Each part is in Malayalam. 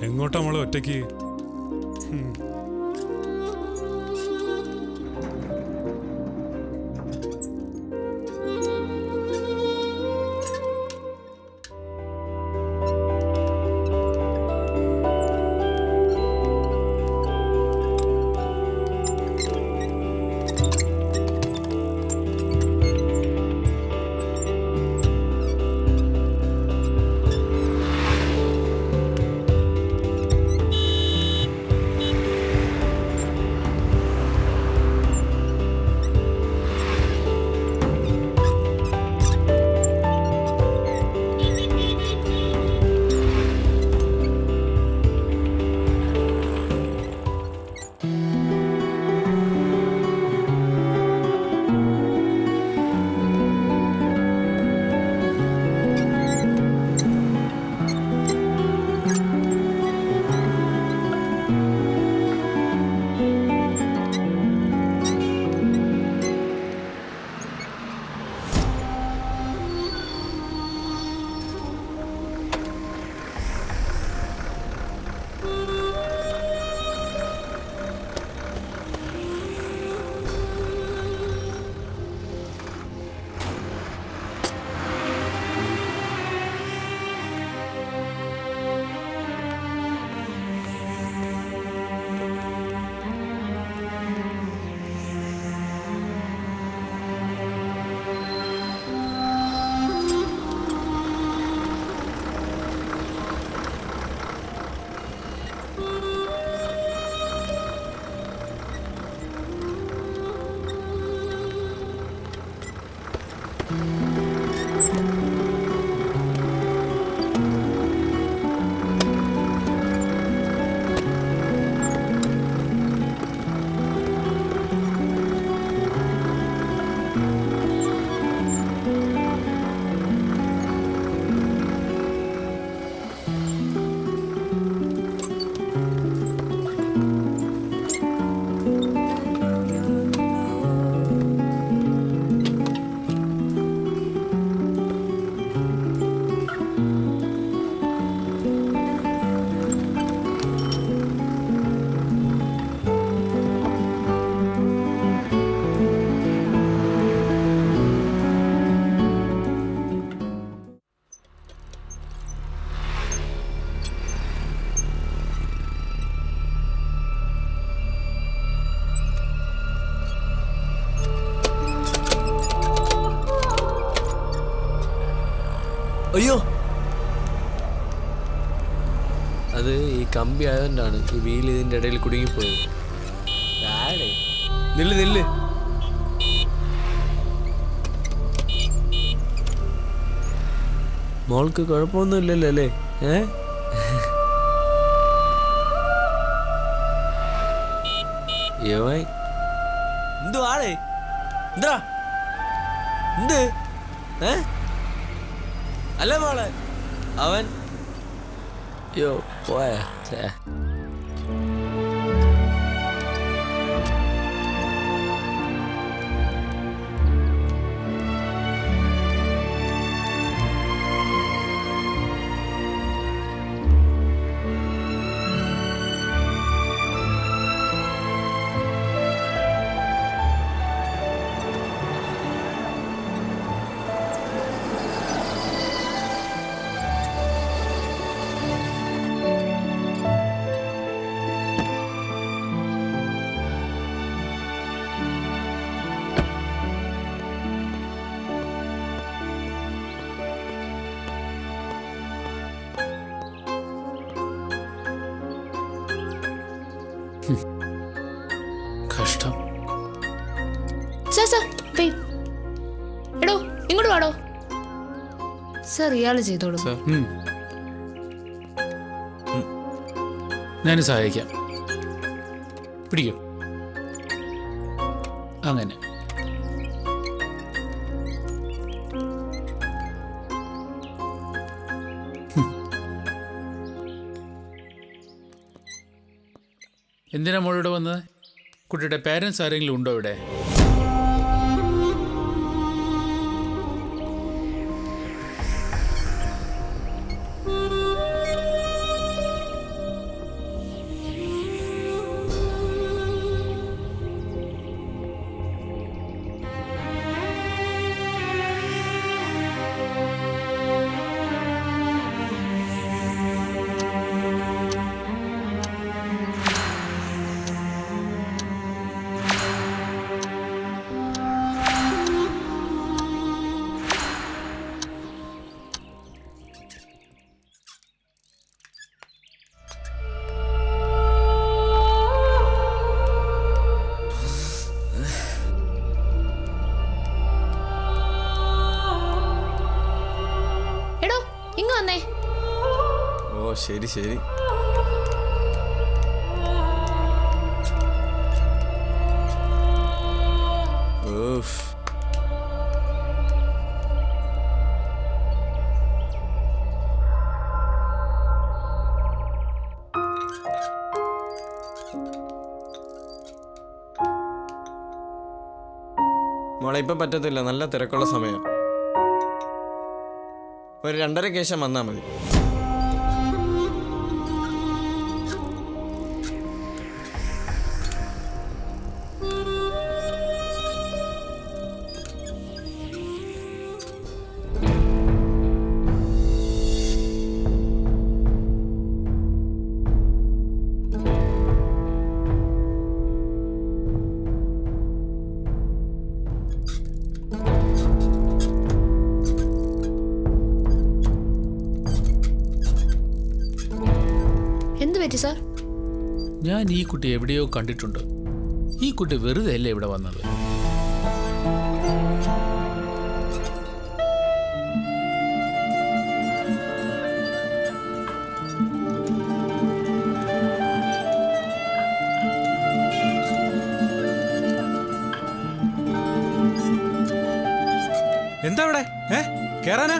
എങ്ങോട്ടാ മോളെ ഒറ്റയ്ക്ക്? അയ്യോ, അത് ഈ കമ്പി ആയതുകൊണ്ടാണ് ഈ വീൽ ഇതിൻ്റെ ഇടയിൽ കുടുങ്ങിപ്പോയത്. നില്ല് നില്ല്. മോൾക്ക് കുഴപ്പമൊന്നും ഇല്ലല്ലോ അല്ലേ? എന്തുവാടേ? എന്താ എന്ത്? അല്ല മോളെ, അവൻ യോ പോയാ? ഇങ്ങോട്ട് വാടോ. സർ ഇയാള് ചെയ്തോളൂ. ഞാൻ സഹായിക്കാം. പിടിക്കും. അങ്ങനെ എന്തിനാ മോളിവിടെ വന്നത്? കുട്ടിയുടെ പേരൻസ് ആരെങ്കിലും ഉണ്ടോ ഇവിടെ? എടോ ഇങ്ങ് വന്നേ. ഓ ശരി ശരി. ഓഫ്. മോളെ ഇപ്പം പറ്റത്തില്ല, നല്ല തിരക്കുള്ള സമയം. ഒരു 2:30 ശേഷം വന്നാൽ മതി. എന്ത് പറ്റി സാർ? ഞാൻ ഈ കുട്ടി എവിടെയോ കണ്ടിട്ടുണ്ട്. ഈ കുട്ടി വെറുതെ അല്ലേ ഇവിടെ വന്നത്? എന്താ ഇവിടെ? കേറാനാ?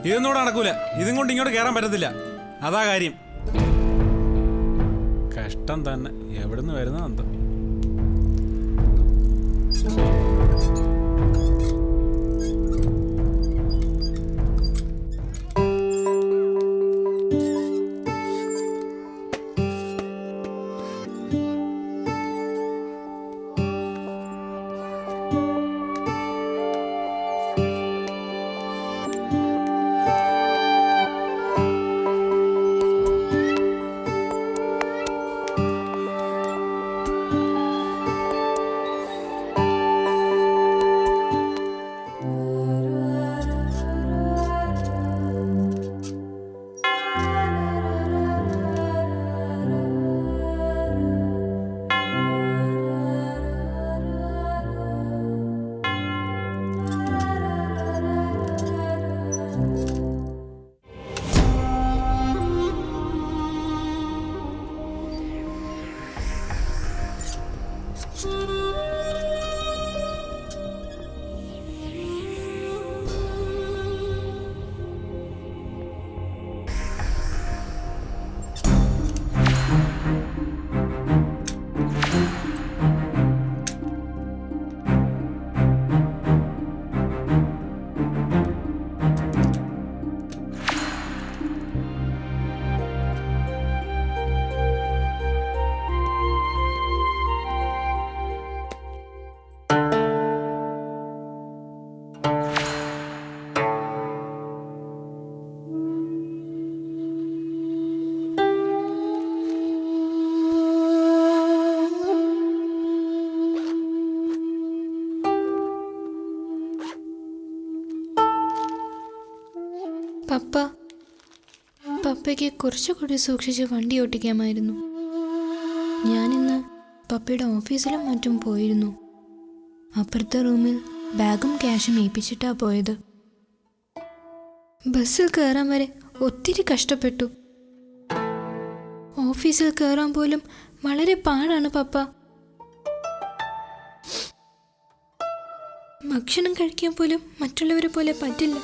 ഇതൊന്നും ഇവിടെ നടക്കൂല. ഇതും കൊണ്ട് ഇങ്ങോട്ട് കേറാൻ പറ്റത്തില്ല. അതാ കാര്യം. കഷ്ടം തന്നെ. എവിടുന്ന് വരുന്നതെന്തോ. പപ്പയ്ക്ക് കുറച്ചുകൂടി സൂക്ഷിച്ച് വണ്ടി ഓട്ടിക്കാമായിരുന്നു. ഞാനിന്ന് പപ്പയുടെ ഓഫീസിലും മറ്റും പോയിരുന്നു. അപ്പുറത്തെ റൂമിൽ ബാഗും ക്യാഷും ഏൽപ്പിച്ചിട്ടാ പോയത്. ബസ്സിൽ കയറാൻ വരെ ഒത്തിരി കഷ്ടപ്പെട്ടു. ഓഫീസിൽ കയറാൻ പോലും വളരെ പാടാണ് പപ്പ. ഭക്ഷണം കഴിക്കാൻ പോലും മറ്റുള്ളവരെ പോലെ പറ്റില്ല.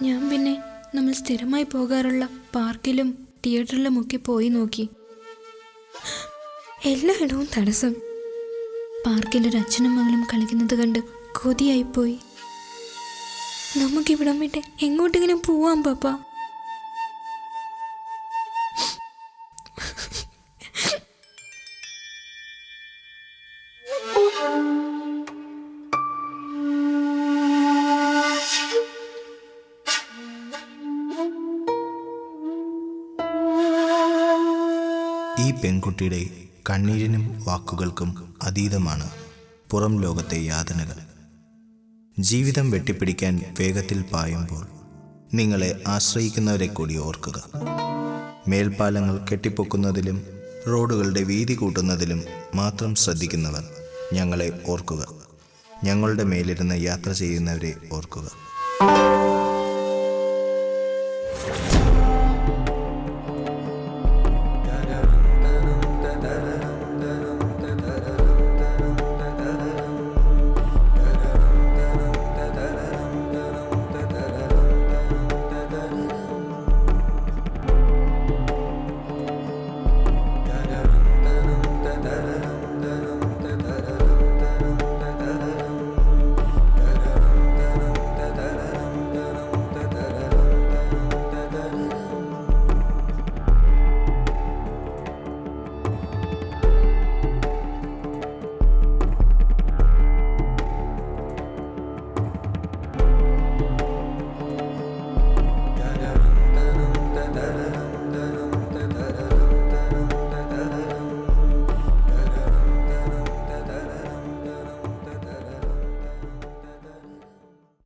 ഞാൻ പിന്നെ നമ്മൾ സ്ഥിരമായി പോകാറുള്ള പാർക്കിലും തിയേറ്ററിലും ഒക്കെ പോയി നോക്കി. എല്ലായിടവും തടസ്സം. പാർക്കിലൊരു അച്ഛനും മകളും കളിക്കുന്നത് കണ്ട് കൊതിയായിപ്പോയി. നമുക്കിവിടം വിട്ട് എങ്ങോട്ടെങ്കിലും പോവാം പപ്പ. ഈ പെൺകുട്ടിയുടെ കണ്ണീരിനും വാക്കുകൾക്കും അതീതമാണ് പുറം ലോകത്തെ യാതനകൾ. ജീവിതം വെട്ടിപ്പിടിക്കാൻ വേഗത്തിൽ പായുമ്പോൾ നിങ്ങളെ ആശ്രയിക്കുന്നവരെ കൂടി ഓർക്കുക. മേൽപ്പാലങ്ങൾ കെട്ടിപ്പൊക്കുന്നതിലും റോഡുകളുടെ വീതി കൂട്ടുന്നതിലും മാത്രം ശ്രദ്ധിക്കുന്നവർ ഞങ്ങളെ ഓർക്കുക. ഞങ്ങളുടെ മേലിരുന്ന് യാത്ര ചെയ്യുന്നവരെ ഓർക്കുക.